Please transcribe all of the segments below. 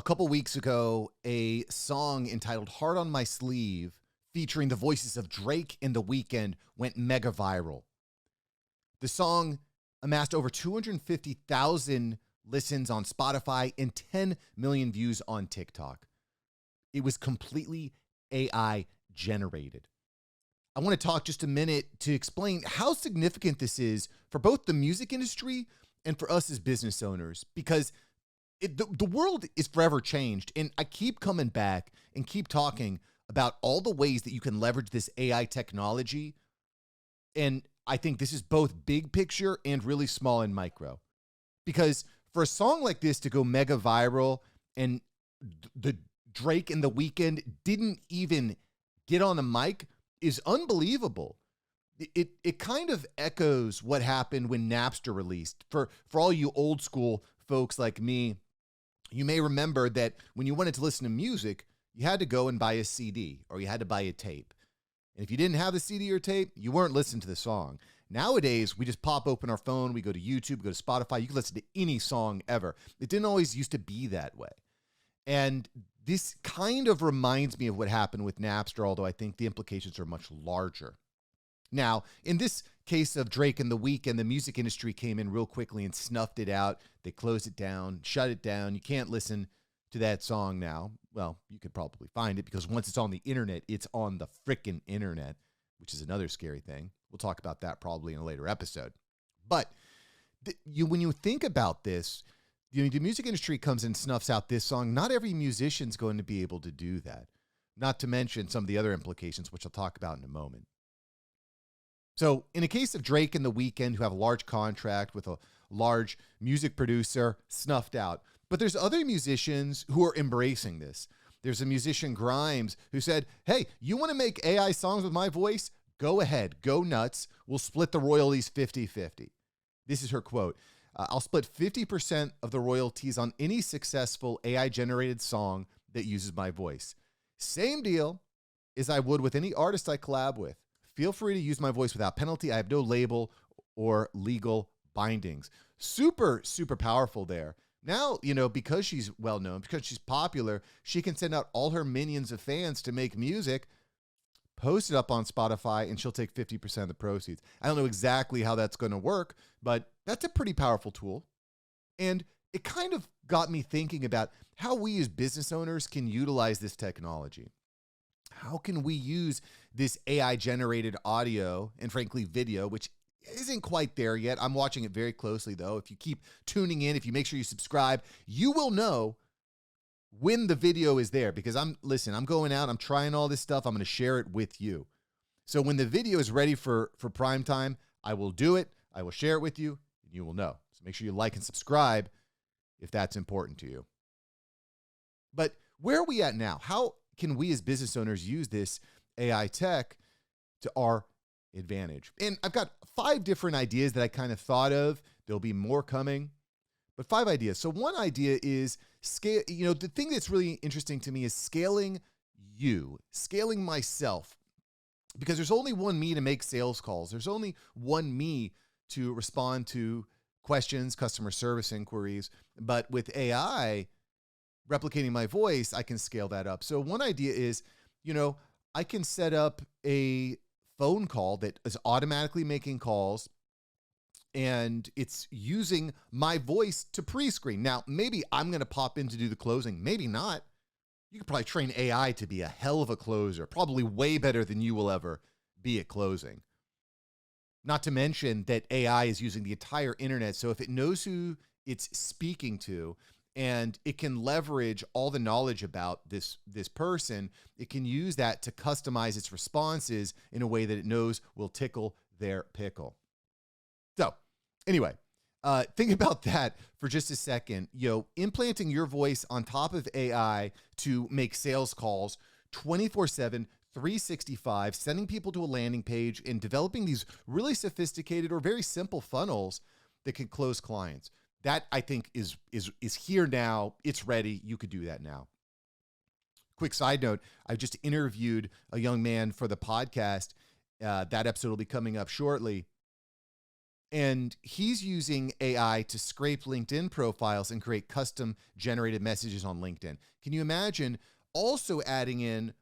couple weeks ago, a song entitled Heart on My Sleeve, featuring the voices of Drake and The Weeknd, went mega viral. The song amassed over 250,000 listens on Spotify and 10 million views on TikTok. It was completely AI generated. I want to talk just a minute to explain how significant this is for both the music industry and for us as business owners, because the world is forever changed. And I keep coming back and keep talking about all the ways that you can leverage this AI technology. And I think this is both big picture and really small and micro. Because for a song like this to go mega viral and the Drake and The Weeknd didn't even get on the mic is unbelievable. It kind of echoes what happened when Napster released. For all you old school folks like me, you may remember that when you wanted to listen to music, you had to go and buy a CD or you had to buy a tape. And if you didn't have the CD or tape, you weren't listening to the song. Nowadays, we just pop open our phone, we go to YouTube, go to Spotify, you can listen to any song ever. It didn't always used to be that way. And this kind of reminds me of what happened with Napster, although I think the implications are much larger. Now, in this case of Drake and The Weeknd, the music industry came in real quickly and snuffed it out. They closed it down, shut it down. You can't listen to that song now. Well, you could probably find it because once it's on the internet, it's on the frickin' internet, which is another scary thing. We'll talk about that probably in a later episode. But when you think about this, the music industry comes and snuffs out this song. Not every musician's going to be able to do that. Not to mention some of the other implications, which I'll talk about in a moment. So in a case of Drake and The Weeknd, who have a large contract with a large music producer, snuffed out. But there's other musicians who are embracing this. There's a musician, Grimes, who said, hey, you want to make AI songs with my voice? Go ahead, go nuts. We'll split the royalties 50-50. This is her quote. I'll split 50% of the royalties on any successful AI-generated song that uses my voice. Same deal as I would with any artist I collab with. Feel free to use my voice without penalty. I have no label or legal bindings. Super, super powerful there. Now, because she's well-known, because she's popular, she can send out all her minions of fans to make music, post it up on Spotify, and she'll take 50% of the proceeds. I don't know exactly how that's going to work, but that's a pretty powerful tool. And it kind of got me thinking about how we as business owners can utilize this technology. How can we use this AI-generated audio and, frankly, video, which isn't quite there yet. I'm watching it very closely, though. If you keep tuning in, if you make sure you subscribe, you will know when the video is there, because I'm going out, I'm trying all this stuff. I'm going to share it with you. So when the video is ready for prime time, I will do it. I will share it with you, and you will know. So make sure you like and subscribe if that's important to you. But where are we at now? How can we as business owners use this AI tech to our advantage? And I've got 5 different ideas that I kind of thought of. There'll be more coming, but 5 ideas. So one idea is scale. The thing that's really interesting to me is scaling myself, because there's only one me to make sales calls. There's only one me to respond to questions, customer service inquiries. But with AI replicating my voice, I can scale that up. So one idea is, I can set up a phone call that is automatically making calls, and it's using my voice to pre-screen. Now, maybe I'm going to pop in to do the closing. Maybe not. You could probably train AI to be a hell of a closer, probably way better than you will ever be at closing. Not to mention that AI is using the entire internet. So if it knows who it's speaking to, and it can leverage all the knowledge about this person, it can use that to customize its responses in a way that it knows will tickle their pickle. So anyway, think about that for just a second. Implanting your voice on top of AI to make sales calls 24/7, 365, sending people to a landing page, and developing these really sophisticated or very simple funnels that can close clients. That, I think, is here now. It's ready. You could do that now. Quick side note, I just interviewed a young man for the podcast. That episode will be coming up shortly. And he's using AI to scrape LinkedIn profiles and create custom generated messages on LinkedIn. Can you imagine also adding in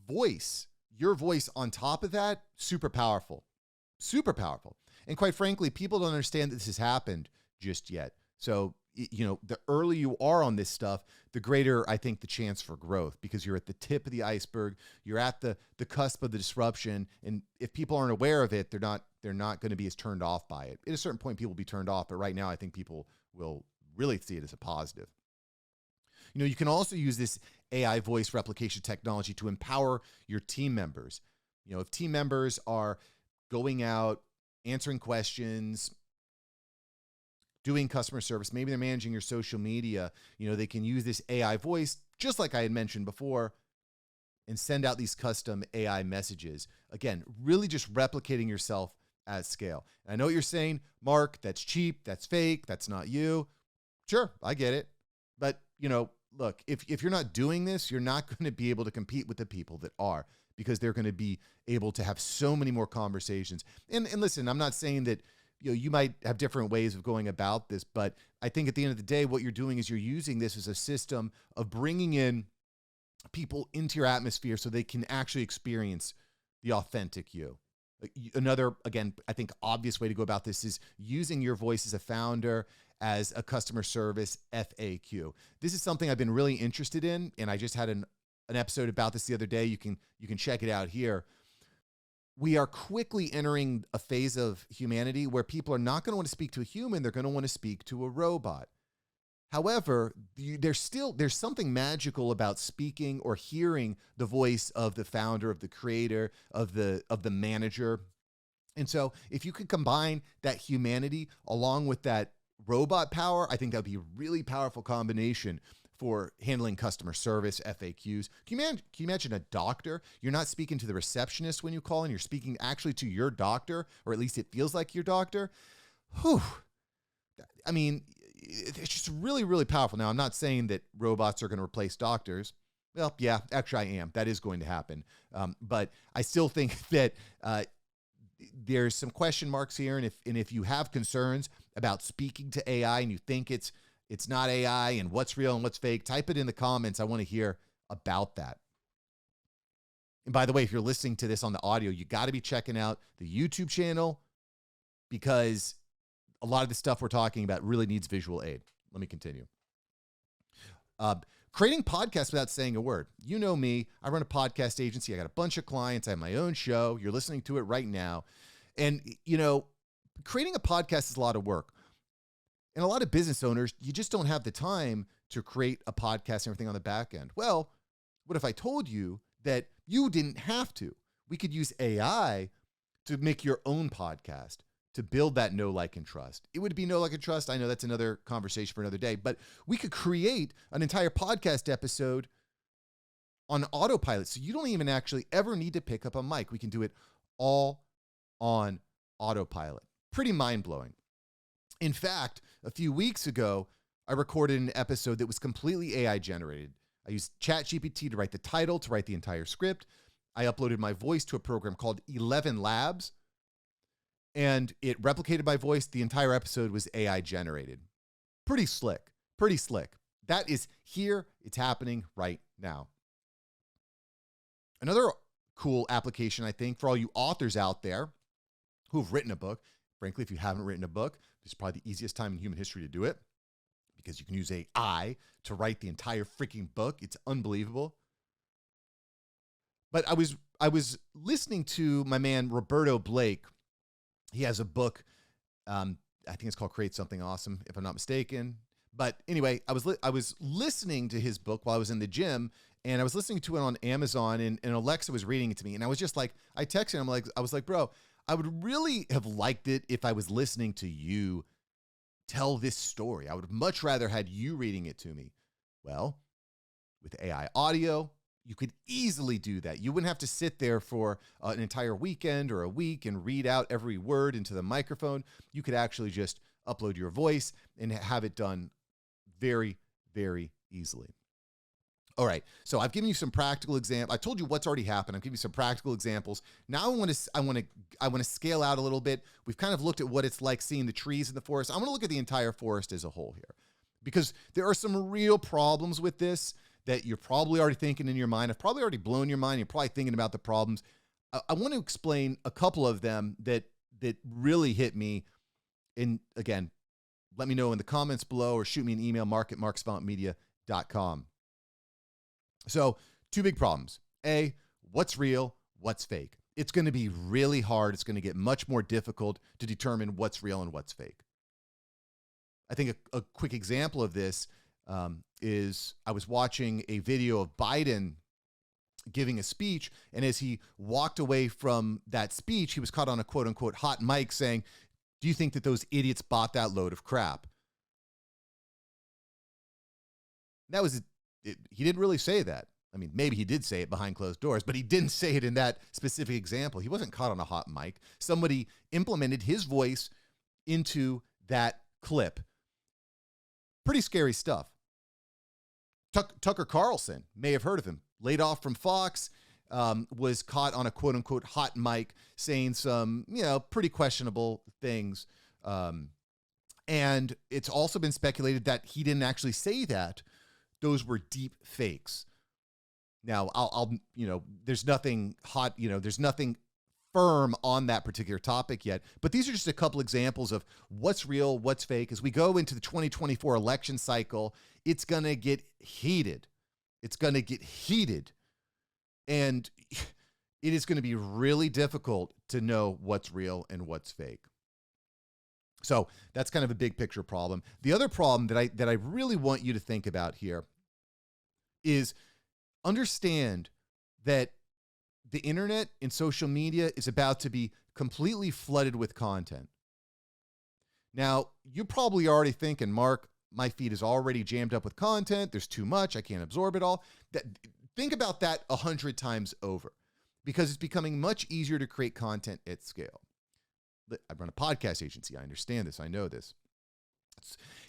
voice, your voice on top of that? Super powerful, super powerful. And quite frankly, people don't understand that this has happened just yet. So, the earlier you are on this stuff, the greater, I think, the chance for growth, because you're at the tip of the iceberg. You're at the cusp of the disruption. And if people aren't aware of it, they're not going to be as turned off by it. At a certain point, people will be turned off. But right now, I think people will really see it as a positive. You can also use this AI voice replication technology to empower your team members. If team members are going out, answering questions, doing customer service, maybe they're managing your social media, they can use this AI voice, just like I had mentioned before, and send out these custom AI messages. Again, really just replicating yourself at scale. And I know what you're saying, Mark, that's cheap, that's fake, that's not you. Sure, I get it. But, look, if you're not doing this, you're not going to be able to compete with the people that are, because they're going to be able to have so many more conversations. And listen, I'm not saying that you might have different ways of going about this, but I think at the end of the day, what you're doing is you're using this as a system of bringing in people into your atmosphere so they can actually experience the authentic you. Another, again, I think obvious way to go about this is using your voice as a founder, as a customer service FAQ. This is something I've been really interested in, and I just had an episode about this the other day. You can check it out here. We are quickly entering a phase of humanity where people are not going to want to speak to a human. They're going to want to speak to a robot. However, there's something magical about speaking or hearing the voice of the founder, of the creator, of the manager. And so if you could combine that humanity along with that robot power, I think that would be a really powerful combination for handling customer service, FAQs. Can you imagine a doctor? You're not speaking to the receptionist when you call in, you're speaking actually to your doctor, or at least it feels like your doctor. Whew. I mean, it's just really, really powerful. Now, I'm not saying that robots are going to replace doctors. Well, yeah, actually I am. That is going to happen. But I still think that there's some question marks here. And if you have concerns about speaking to AI and you think it's not AI and what's real and what's fake, type it in the comments. I want to hear about that. And by the way, if you're listening to this on the audio, you got to be checking out the YouTube channel, because a lot of the stuff we're talking about really needs visual aid. Let me continue. Creating podcasts without saying a word. You know me. I run a podcast agency. I got a bunch of clients. I have my own show. You're listening to it right now. And, creating a podcast is a lot of work. And a lot of business owners, you just don't have the time to create a podcast and everything on the back end. Well, what if I told you that you didn't have to? We could use AI to make your own podcast, to build that know, like, and trust. It would be know, like, and trust. I know that's another conversation for another day, but we could create an entire podcast episode on autopilot. So you don't even actually ever need to pick up a mic. We can do it all on autopilot. Pretty mind-blowing. In fact, a few weeks ago, I recorded an episode that was completely AI generated. I used ChatGPT to write the title, to write the entire script. I uploaded my voice to a program called 11 Labs, and it replicated my voice. The entire episode was AI generated. Pretty slick, pretty slick. That is here. It's happening right now. Another cool application, I think, for all you authors out there who have written a book. Frankly, if you haven't written a book, this is probably the easiest time in human history to do it, because you can use AI to write the entire freaking book. It's unbelievable. But I was listening to my man Roberto Blake. He has a book. I think it's called Create Something Awesome, if I'm not mistaken. But anyway, I was listening to his book while I was in the gym, and I was listening to it on Amazon, and Alexa was reading it to me, and I was just like, I texted him, I was like, bro, I would really have liked it if I was listening to you tell this story. I would have much rather had you reading it to me. Well, with AI audio, you could easily do that. You wouldn't have to sit there for an entire weekend or a week and read out every word into the microphone. You could actually just upload your voice and have it done very, very easily. All right, so I've given you some practical examples. I told you what's already happened. I'm giving you some practical examples. Now I want to scale out a little bit. We've kind of looked at what it's like seeing the trees in the forest. I want to look at the entire forest as a whole here, because there are some real problems with this that you're probably already thinking in your mind. I've probably already blown your mind. You're probably thinking about the problems. I want to explain a couple of them that really hit me. And again, let me know in the comments below or shoot me an email, mark@marksavantmedia.com. So 2 big problems. A, what's real, what's fake? It's going to be really hard. It's going to get much more difficult to determine what's real and what's fake. I think a quick example of this is I was watching a video of Biden giving a speech, and as he walked away from that speech, he was caught on a quote-unquote hot mic saying, "Do you think that those idiots bought that load of crap?" That was it. He didn't really say that. I mean, maybe he did say it behind closed doors, but he didn't say it in that specific example. He wasn't caught on a hot mic. Somebody implemented his voice into that clip. Pretty scary stuff. Tucker Carlson, may have heard of him, laid off from Fox, was caught on a quote unquote hot mic saying some, pretty questionable things. And it's also been speculated that he didn't actually say that. Those were deep fakes. Now, I'll there's nothing hot, there's nothing firm on that particular topic yet, but these are just a couple examples of what's real, what's fake. As we go into the 2024 election cycle, it's going to get heated. It's going to get heated. And it is going to be really difficult to know what's real and what's fake. So that's kind of a big picture problem. The other problem that I really want you to think about here is understand that the internet and social media is about to be completely flooded with content. Now, you're probably already thinking, Mark, my feed is already jammed up with content. There's too much. I can't absorb it all. Think about that 100 times over, because it's becoming much easier to create content at scale. I run a podcast agency. I understand this. I know this.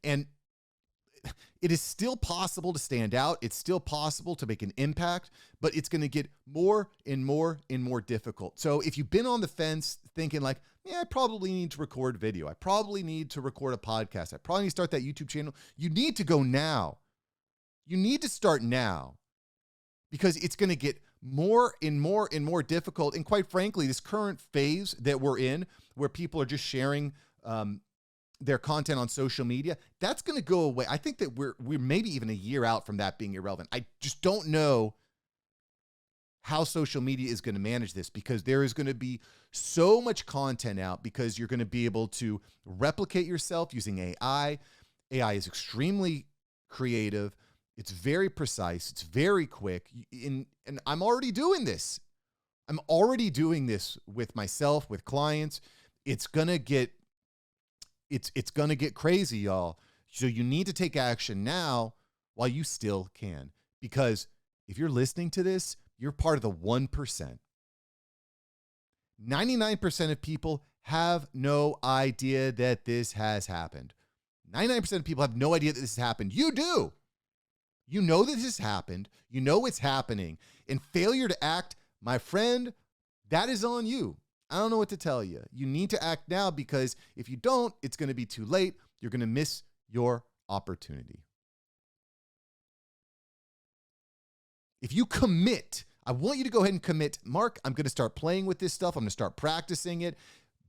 And it is still possible to stand out. It's still possible to make an impact, but it's going to get more and more and more difficult. So if you've been on the fence thinking like, I probably need to record video. I probably need to record a podcast. I probably need to start that YouTube channel. You need to go now. You need to start now, because it's going to get more and more and more difficult. And quite frankly, this current phase that we're in, where people are just sharing their content on social media, that's going to go away. I think that we're maybe even a year out from that being irrelevant. I just don't know how social media is going to manage this, because there is going to be so much content out, because you're going to be able to replicate yourself using AI. AI is extremely creative. It's very precise. It's very quick. And I'm already doing this. I'm already doing this with myself, with clients. It's going to get crazy, y'all. So you need to take action now while you still can, because if you're listening to this, you're part of the 1%. 99% of people have no idea that this has happened. 99% of people have no idea that this has happened. You do. You know that this has happened. You know it's happening. And failure to act, my friend, that is on you. I don't know what to tell you. You need to act now, because if you don't, it's going to be too late. You're going to miss your opportunity. If you commit, I want you to go ahead and commit. Mark, I'm going to start playing with this stuff. I'm going to start practicing it.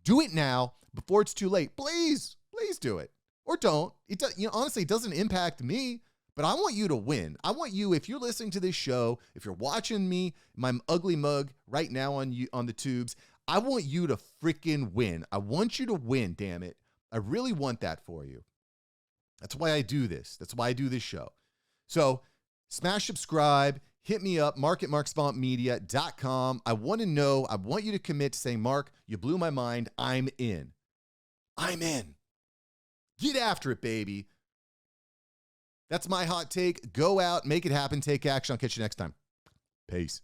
Do it now before it's too late. Please do it. Or don't. It does, honestly, it doesn't impact me, but I want you to win. I want you, if you're listening to this show, if you're watching me, my ugly mug right now on the tubes, I want you to freaking win. I want you to win, damn it. I really want that for you. That's why I do this. That's why I do this show. So smash subscribe, hit me up, mark@marksavantmedia.com. I want to know, I want you to commit to saying, Mark, you blew my mind. I'm in. I'm in. Get after it, baby. That's my hot take. Go out, make it happen, take action. I'll catch you next time. Peace.